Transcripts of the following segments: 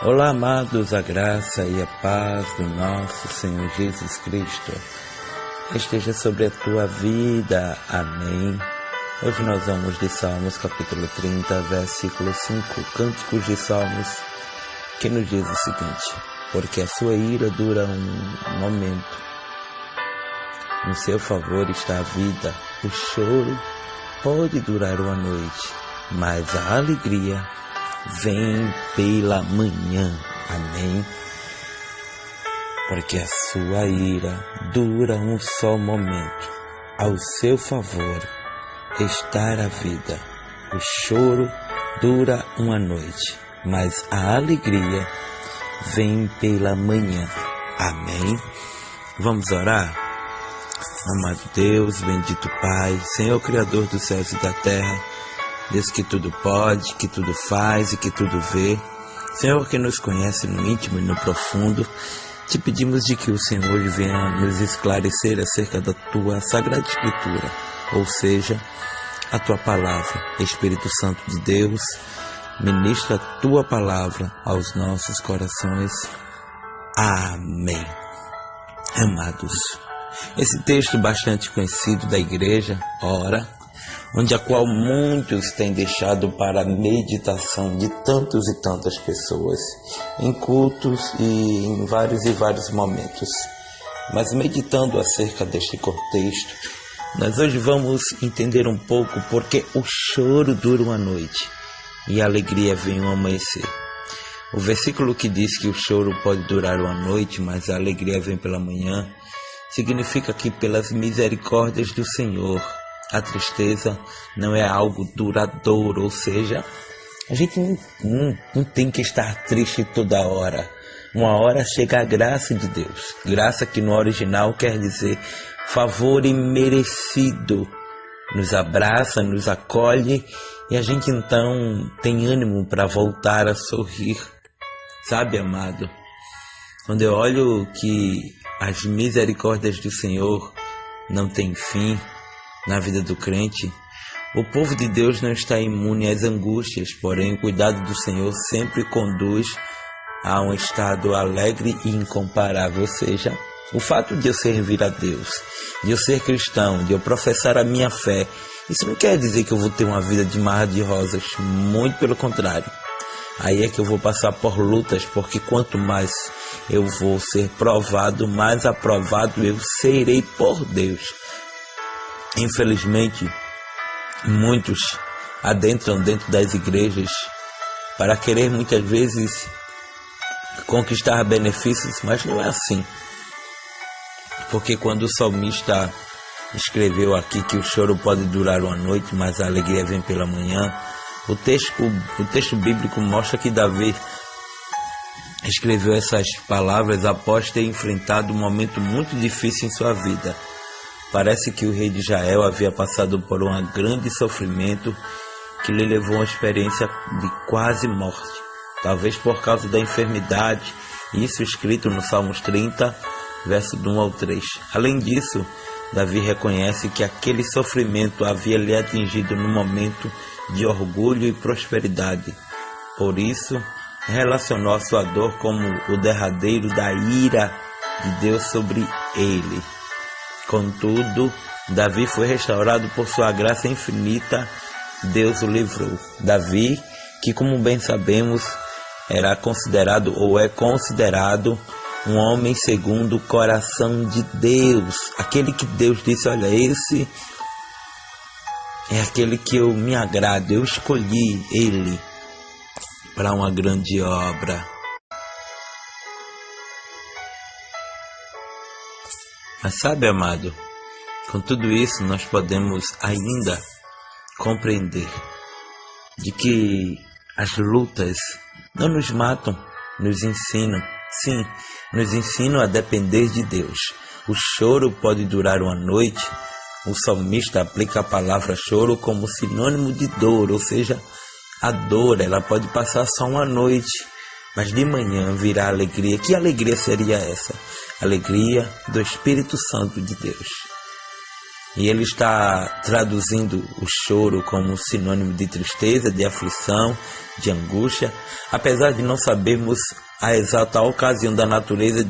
Olá, amados, a graça e a paz do nosso Senhor Jesus Cristo esteja sobre a tua vida. Amém. Hoje nós vamos de Salmos capítulo 30, versículo 5, Cânticos de Salmos, que nos diz o seguinte: porque a sua ira dura um momento, no seu favor está a vida, o choro pode durar uma noite, mas a alegria vem pela manhã. Amém. Porque a sua ira dura um só momento, ao seu favor está a vida. O choro dura uma noite, mas a alegria vem pela manhã. Amém. Vamos orar? Amado Deus, bendito Pai, Senhor Criador dos céus e da terra, Deus que tudo pode, que tudo faz e que tudo vê, Senhor que nos conhece no íntimo e no profundo, te pedimos de que o Senhor venha nos esclarecer acerca da tua Sagrada Escritura, ou seja, a tua palavra. Espírito Santo de Deus, ministra a tua palavra aos nossos corações. Amém. Amados, esse texto bastante conhecido da igreja, ora, onde a qual muitos têm deixado para a meditação de tantos e tantas pessoas, em cultos e em vários momentos. Mas meditando acerca deste contexto, nós hoje vamos entender um pouco porque o choro dura uma noite e a alegria vem ao amanhecer. O versículo que diz que o choro pode durar uma noite, mas a alegria vem pela manhã, significa que pelas misericórdias do Senhor, a tristeza não é algo duradouro, ou seja, a gente não tem que estar triste toda hora. Uma hora chega a graça de Deus. Graça que no original quer dizer favor imerecido. Nos abraça, nos acolhe e a gente então tem ânimo para voltar a sorrir. Sabe, amado, quando eu olho que as misericórdias do Senhor não têm fim na vida do crente, o povo de Deus não está imune às angústias, porém o cuidado do Senhor sempre conduz a um estado alegre e incomparável. Ou seja, o fato de eu servir a Deus, de eu ser cristão, de eu professar a minha fé, isso não quer dizer que eu vou ter uma vida de mar de rosas, muito pelo contrário. Aí é que eu vou passar por lutas, porque quanto mais eu vou ser provado, mais aprovado eu serei por Deus. Infelizmente, muitos adentram dentro das igrejas para querer muitas vezes conquistar benefícios, mas não é assim. Porque quando o salmista escreveu aqui que o choro pode durar uma noite, mas a alegria vem pela manhã, o texto bíblico mostra que Davi escreveu essas palavras após ter enfrentado um momento muito difícil em sua vida. Parece que o rei de Israel havia passado por um grande sofrimento que lhe levou a uma experiência de quase morte, talvez por causa da enfermidade, isso escrito no Salmos 30, verso 1 ao 3. Além disso, Davi reconhece que aquele sofrimento havia lhe atingido no momento de orgulho e prosperidade. Por isso, relacionou a sua dor como o derradeiro da ira de Deus sobre ele. Contudo, Davi foi restaurado por sua graça infinita, Deus o livrou. Davi, que como bem sabemos, era considerado ou é considerado um homem segundo o coração de Deus. Aquele que Deus disse, olha, esse é aquele que eu me agrado, eu escolhi ele para uma grande obra. Mas sabe, amado, com tudo isso nós podemos ainda compreender de que as lutas não nos matam, nos ensinam. Sim, nos ensinam a depender de Deus. O choro pode durar uma noite. O salmista aplica a palavra choro como sinônimo de dor, ou seja, a dor ela pode passar só uma noite, mas de manhã virá alegria. Que alegria seria essa? Alegria do Espírito Santo de Deus. E ele está traduzindo o choro como sinônimo de tristeza, de aflição, de angústia, apesar de não sabermos a exata ocasião da natureza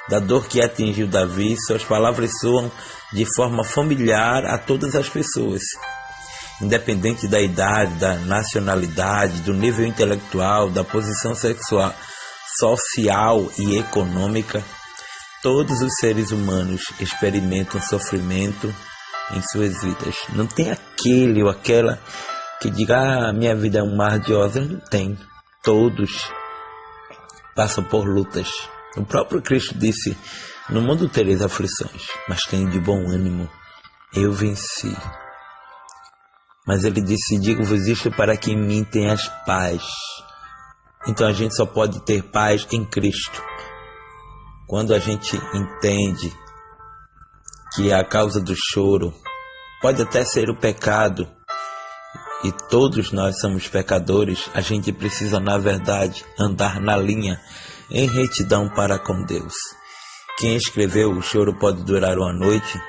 da dor que atingiu Davi. Suas palavras soam de forma familiar a todas as pessoas, independente da idade, da nacionalidade, do nível intelectual, da posição sexual, social e econômica. Todos os seres humanos experimentam sofrimento em suas vidas. Não tem aquele ou aquela que diga, minha vida é um mar de rosas. Não tem. Todos passam por lutas. O próprio Cristo disse, no mundo tereis aflições, mas tenho de bom ânimo, eu venci. Mas ele disse, digo-vos isto para que em mim tenhas paz. Então a gente só pode ter paz em Cristo quando a gente entende que a causa do choro pode até ser o pecado, e todos nós somos pecadores. A gente precisa, na verdade, andar na linha em retidão para com Deus. Quem escreveu O Choro Pode Durar uma Noite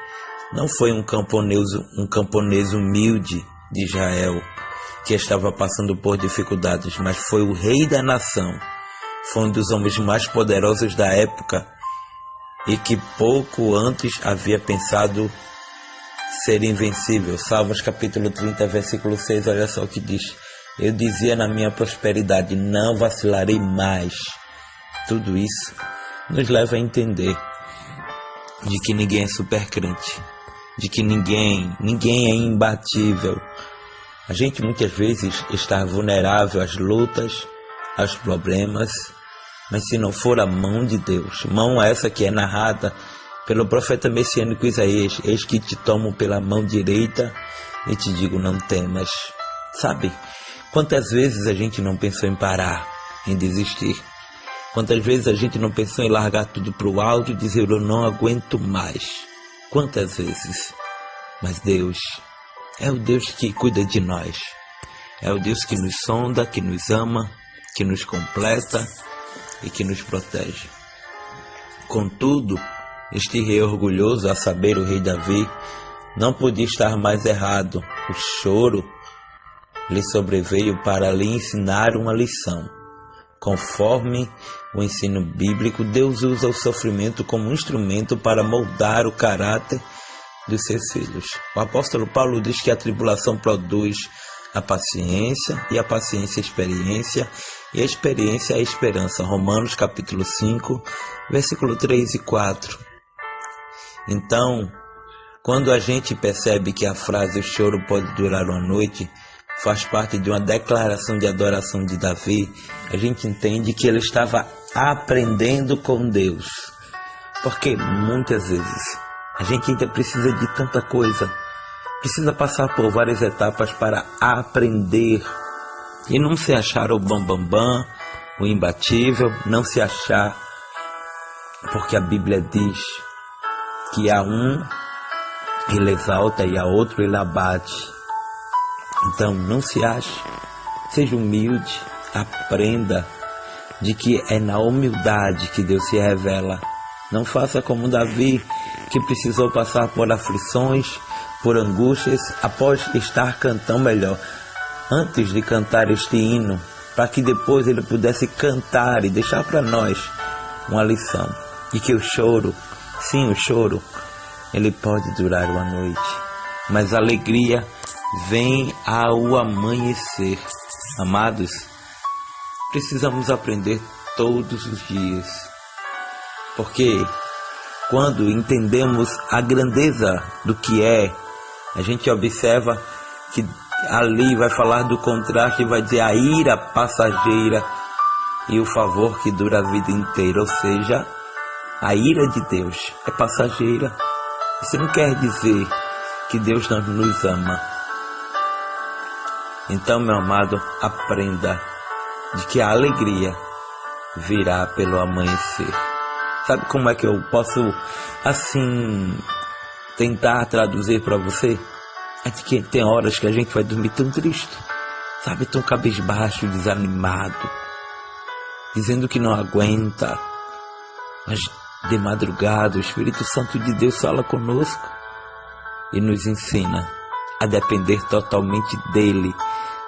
não foi um camponês humilde de Israel que estava passando por dificuldades, mas foi o rei da nação. Foi um dos homens mais poderosos da época e que pouco antes havia pensado ser invencível. Salmos capítulo 30, versículo 6, olha só o que diz. Eu dizia na minha prosperidade, não vacilarei mais. Tudo isso nos leva a entender de que ninguém é super crente, de que ninguém é imbatível. A gente muitas vezes está vulnerável às lutas, aos problemas, mas se não for a mão de Deus, mão essa que é narrada pelo profeta messiânico Isaías, eis que te tomo pela mão direita e te digo, não temas. Sabe, quantas vezes a gente não pensou em parar, em desistir? Quantas vezes a gente não pensou em largar tudo para o alto e dizer, eu não aguento mais? Quantas vezes? Mas Deus é o Deus que cuida de nós. É o Deus que nos sonda, que nos ama, que nos completa e que nos protege. Contudo, este rei orgulhoso, a saber, o rei Davi, não podia estar mais errado. O choro lhe sobreveio para lhe ensinar uma lição. Conforme o ensino bíblico, Deus usa o sofrimento como instrumento para moldar o caráter dos seus filhos. O apóstolo Paulo diz que a tribulação produz a paciência, e a paciência a experiência, e a experiência a esperança. Romanos capítulo 5, versículo 3 e 4. Então, quando a gente percebe que a frase o choro pode durar uma noite faz parte de uma declaração de adoração de Davi, a gente entende que ele estava aprendendo com Deus. Porque muitas vezes a gente ainda precisa de tanta coisa, precisa passar por várias etapas para aprender e não se achar o bambambam, o imbatível, não se achar, porque a Bíblia diz que a um ele exalta e a outro ele abate. Então não se ache, seja humilde, aprenda de que é na humildade que Deus se revela. Não faça como Davi, que precisou passar por aflições, por angústias, após estar cantando melhor, antes de cantar este hino, para que depois ele pudesse cantar e deixar para nós uma lição. E que o choro, sim, o choro, ele pode durar uma noite, mas a alegria vem ao amanhecer. Amados, precisamos aprender todos os dias, porque quando entendemos a grandeza do que é, a gente observa que ali vai falar do contraste, vai dizer a ira passageira e o favor que dura a vida inteira. Ou seja, a ira de Deus é passageira. Isso não quer dizer que Deus não nos ama. Então, meu amado, aprenda de que a alegria virá pelo amanhecer. Sabe como é que eu posso, assim, tentar traduzir para você? É de que tem horas que a gente vai dormir tão triste, sabe, tão cabisbaixo, desanimado, dizendo que não aguenta. Mas de madrugada o Espírito Santo de Deus fala conosco e nos ensina a depender totalmente dele.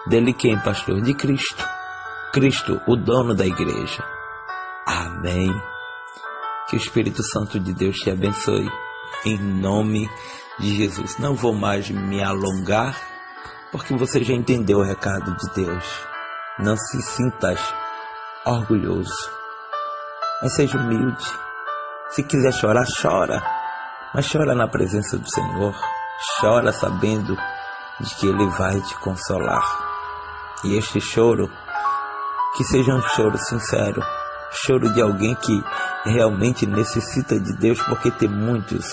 Dele quem, pastor? De Cristo. Cristo, o dono da igreja. Amém. Que o Espírito Santo de Deus te abençoe. Em nome de Jesus. Não vou mais me alongar, porque você já entendeu o recado de Deus. Não se sintas orgulhoso, mas seja humilde. Se quiser chorar, chora, mas chora na presença do Senhor. Chora sabendo de que Ele vai te consolar. E este choro, que seja um choro sincero, choro de alguém que realmente necessita de Deus, porque tem muitos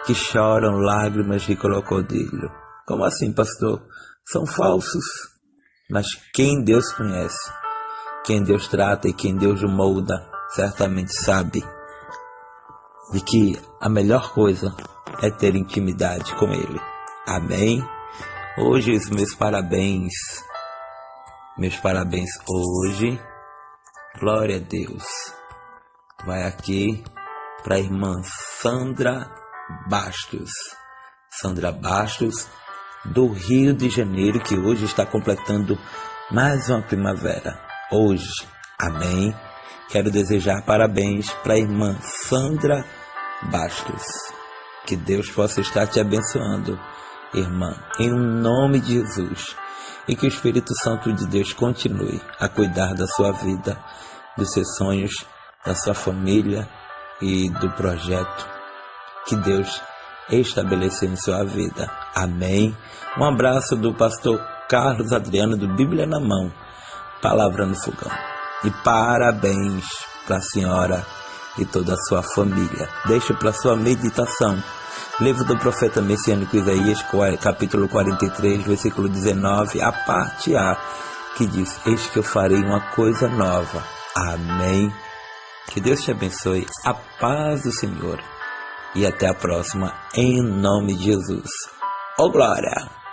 que choram lágrimas de crocodilo. Como assim, pastor? São falsos. Mas quem Deus conhece, quem Deus trata e quem Deus molda, certamente sabe de que a melhor coisa é ter intimidade com Ele. Amém? Hoje os meus parabéns hoje, glória a Deus, vai aqui para a irmã Sandra Bastos, do Rio de Janeiro, que hoje está completando mais uma primavera. Hoje, amém? Quero desejar parabéns para a irmã Sandra Bastos. Que Deus possa estar te abençoando, irmã, em nome de Jesus. E que o Espírito Santo de Deus continue a cuidar da sua vida, dos seus sonhos, da sua família e do projeto que Deus estabeleceu em sua vida. Amém? Um abraço do pastor Carlos Adriano, do Bíblia na Mão, Palavra no Fogão. E parabéns para a senhora e toda a sua família. Deixo para sua meditação livro do profeta messiânico Isaías, capítulo 43, versículo 19, a parte A, que diz: eis que eu farei uma coisa nova. Amém? Que Deus te abençoe, a paz do Senhor, e até a próxima, em nome de Jesus. Oh glória!